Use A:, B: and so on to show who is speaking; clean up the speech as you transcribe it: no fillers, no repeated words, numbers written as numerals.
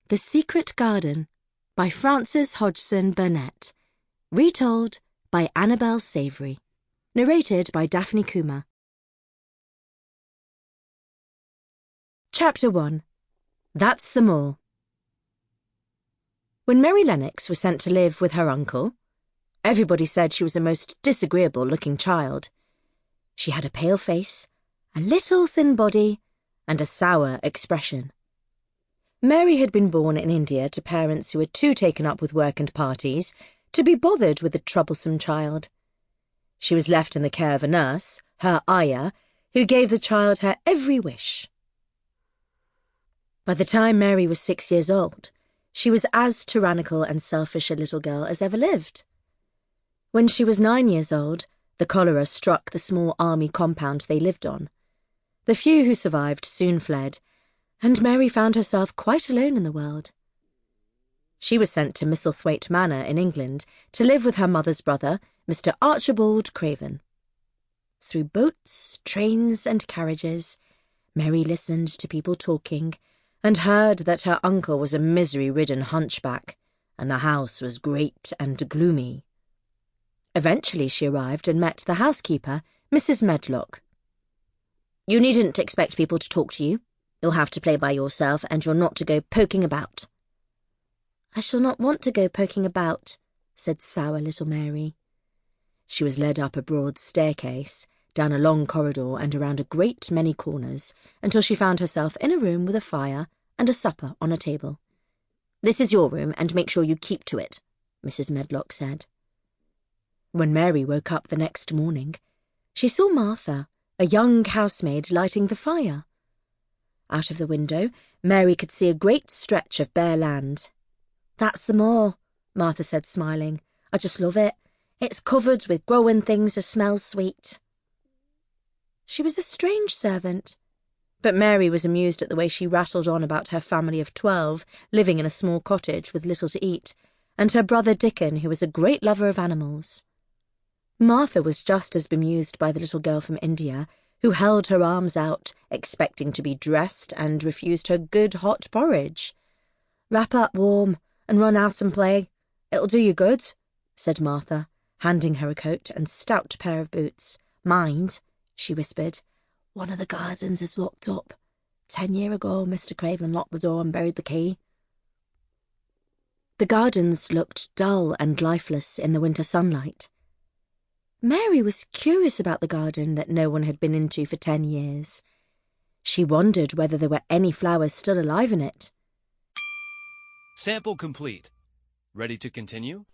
A: The Secret Garden by Frances Hodgson Burnett. Retold by Annabel Savery. Narrated by Daphne Kouma. Chapter 1. That's the Moor. When Mary Lennox was sent to live with her uncle, everybody said she was a most disagreeable-looking child. She had a pale face, a little thin body, and a sour expression. Mary had been born in India to parents who were too taken up with work and parties to be bothered with the troublesome child. She was left in the care of a nurse, her ayah, who gave the child her every wish. By the time Mary was 6 years old, she was as tyrannical and selfish a little girl as ever lived. When she was 9 years old, the cholera struck the small army compound they lived on. The few who survived soon fled, and Mary found herself quite alone in the world. She was sent to Misselthwaite Manor in England to live with her mother's brother, Mr. Archibald Craven. Through boats, trains, and carriages, Mary listened to people talking and heard that her uncle was a misery-ridden hunchback, and the house was great and gloomy. Eventually she arrived and met the housekeeper, Mrs. Medlock. "You needn't expect people to talk to you. You'll have to play by yourself, and you're not to go poking about." "I shall not want to go poking about," said sour little Mary. She was led up a broad staircase, down a long corridor and around a great many corners, until she found herself in a room with a fire and a supper on a table. "This is your room, and make sure you keep to it," Mrs. Medlock said. When Mary woke up the next morning, she saw Martha, a young housemaid, lighting the fire. Out of the window, Mary could see a great stretch of bare land. "That's the moor," Martha said, smiling. "I just love it. It's covered with growing things that smell sweet." She was a strange servant, but Mary was amused at the way she rattled on about her family of 12 living in a small cottage with little to eat, and her brother Dickon, who was a great lover of animals. Martha was just as bemused by the little girl from India, who held her arms out, expecting to be dressed, and refused her good hot porridge. "Wrap up warm and run out and play. It'll do you good," said Martha, handing her a coat and stout pair of boots. "Mind," she whispered, "one of the gardens is locked up. 10 years ago, Mr. Craven locked the door and buried the key." The gardens looked dull and lifeless in the winter sunlight. Mary was curious about the garden that no one had been into for 10 years. She wondered whether there were any flowers still alive in it.
B: Sample complete. Ready to continue?